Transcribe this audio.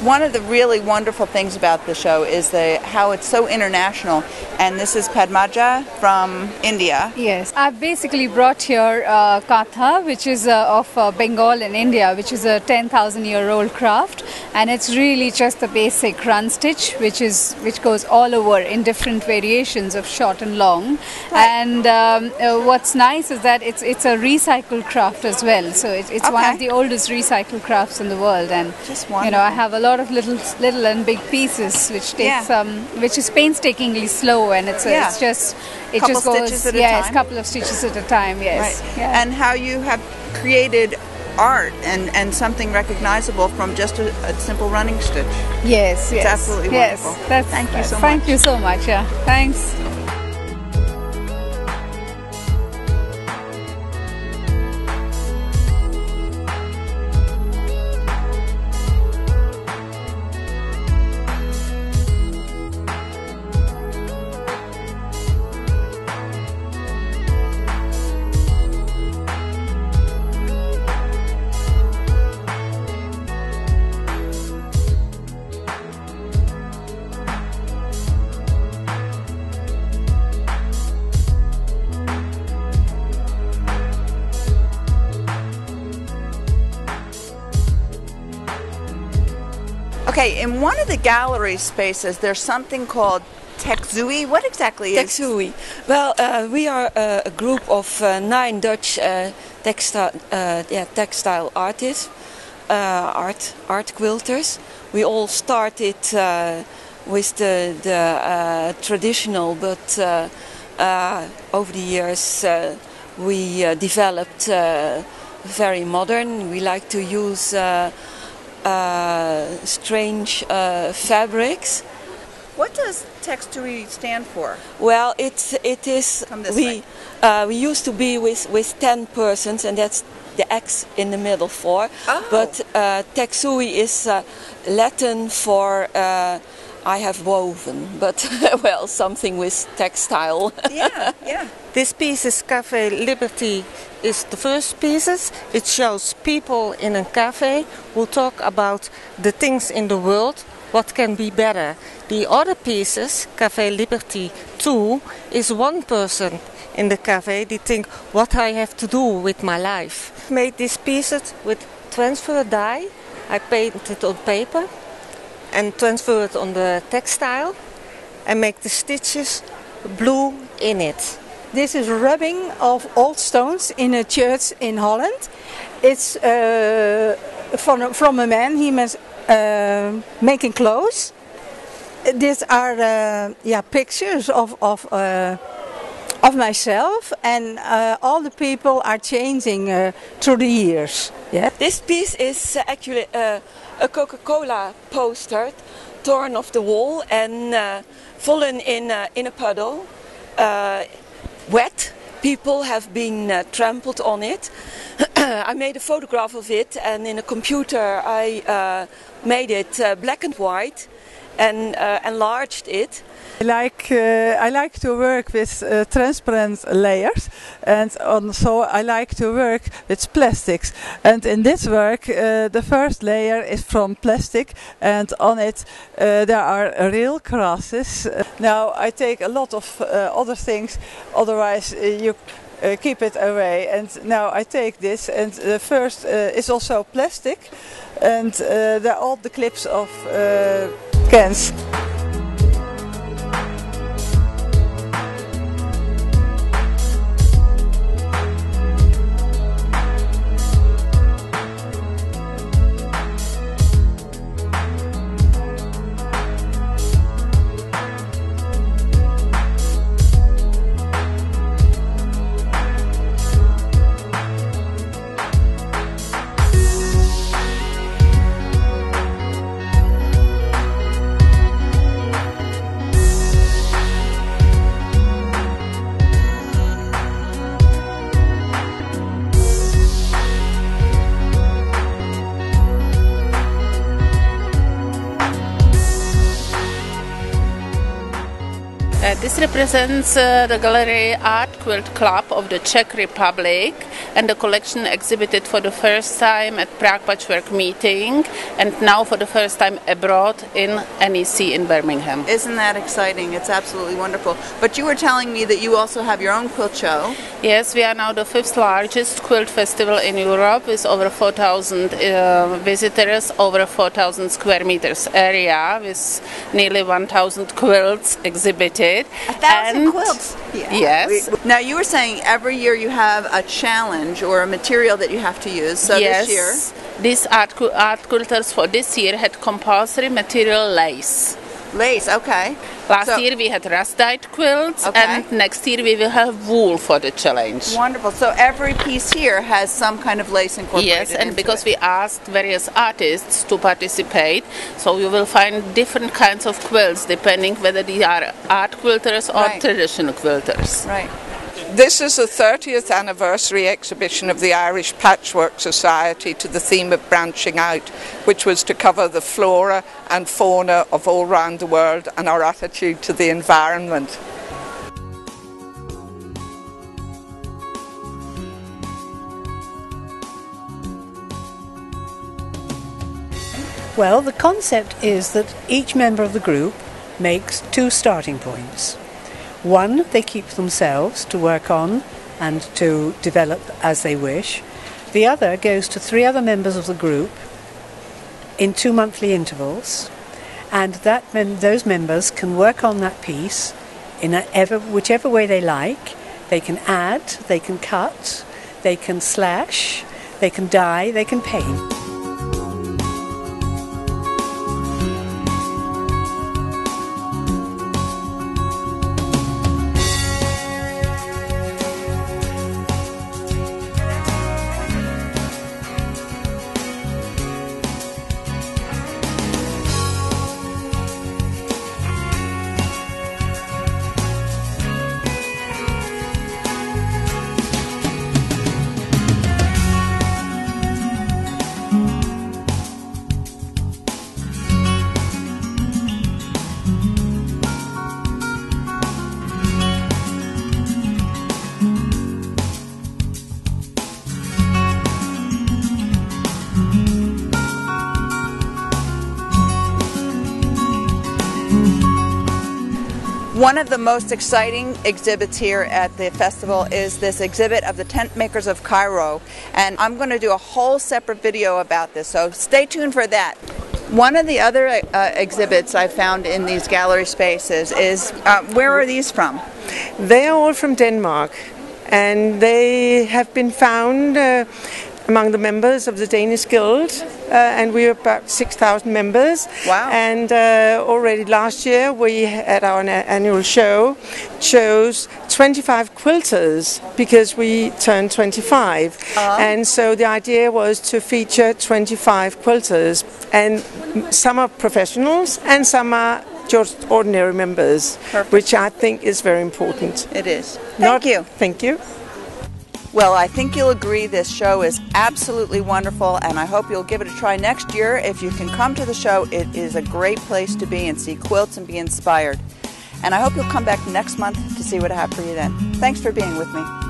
one of the really wonderful things about the show is how it's so international. And this is Padmaja from India. Yes, I've basically brought here Katha, which is of Bengal in India, which is a 10,000-year-old craft, and it's really just the basic run stitch, which goes all over in different variations of short and long. Right. And what's nice is that it's a recycled craft as well. So it's one of the oldest recycled crafts in the world, and just I have a lot of little and big pieces, which takes which is painstakingly slow, and it just goes a couple of stitches at a time. Yes, right. And how you have created art and something recognizable from just a simple running stitch. Yes, it's absolutely wonderful. Thank you so much. Thank you so much. Yeah, thanks. Okay, in one of the gallery spaces, there's something called Texui. What exactly is Texui? Well, we are a group of 9 Dutch textile artists, art quilters. We all started with the traditional, but over the years we developed very modern. We like to use strange fabrics. What does Texui stand for? Well, it is we used to be with 10 persons, and that's the X in the middle for. Oh. But Texui is Latin for I have woven, but well, something with textile. Yeah. This piece is Cafe Liberty. Is the first pieces. It shows people in a cafe who talk about the things in the world, what can be better. The other pieces, Cafe Liberty 2, is one person in the cafe. They think what I have to do with my life. Made these pieces with transfer dye. I painted on paper and transfer it on the textile and make the stitches blue in it. This is rubbing of old stones in a church in Holland. It's from a man. He was making clothes. These are pictures of myself, and all the people are changing through the years. Yeah. This piece is actually a Coca-Cola poster torn off the wall and fallen in a puddle. Wet. People have been trampled on it. I made a photograph of it, and in a computer I made it black and white and enlarged it. I like to work with transparent layers, and also I like to work with plastics. And in this work, the first layer is from plastic, and on it there are real crosses. Now I take a lot of other things, otherwise you keep it away. And now I take this, and the first is also plastic, and there are all the clips of cans. represents the gallery Art Quilt Club of the Czech Republic, and the collection exhibited for the first time at Prague Patchwork meeting, and now for the first time abroad in NEC in Birmingham. Isn't that exciting? It's absolutely wonderful. But you were telling me that you also have your own quilt show. Yes, we are now the 5th largest quilt festival in Europe with over 4,000 visitors, over 4,000 square meters area with nearly 1,000 quilts exhibited. 1,000 quilts? Yeah. Yes. Now you were saying every year you have a challenge or a material that you have to use. So yes. This year... These art quilters for this year had compulsory material lace. Lace, okay. Last year we had rust-dyed quilts, and next year we will have wool for the challenge. Wonderful. So every piece here has some kind of lace incorporated. Yes, and because we asked various artists to participate, so you will find different kinds of quilts depending whether they are art quilters or traditional quilters. Right. This is the 30th anniversary exhibition of the Irish Patchwork Society to the theme of branching out, which was to cover the flora and fauna of all around the world and our attitude to the environment. Well, the concept is that each member of the group makes 2 starting points. One they keep themselves to work on and to develop as they wish. The other goes to 3 other members of the group in 2 monthly intervals, and those members can work on that piece in whichever way they like. They can add, they can cut, they can slash, they can dye, they can paint. One of the most exciting exhibits here at the festival is this exhibit of the tent makers of Cairo, and I'm going to do a whole separate video about this, so stay tuned for that. One of the other exhibits I found in these gallery spaces is, where are these from? They are all from Denmark, and they have been found among the members of the Danish Guild, and we are about 6,000 members. Wow. And already last year we, at our annual show, chose 25 quilters because we turned 25. And so the idea was to feature 25 quilters, and some are professionals and some are just ordinary members. Perfect. Which I think is very important. It is. Thank you. Thank you. Well, I think you'll agree this show is absolutely wonderful, and I hope you'll give it a try next year. If you can come to the show, it is a great place to be and see quilts and be inspired. And I hope you'll come back next month to see what I have for you then. Thanks for being with me.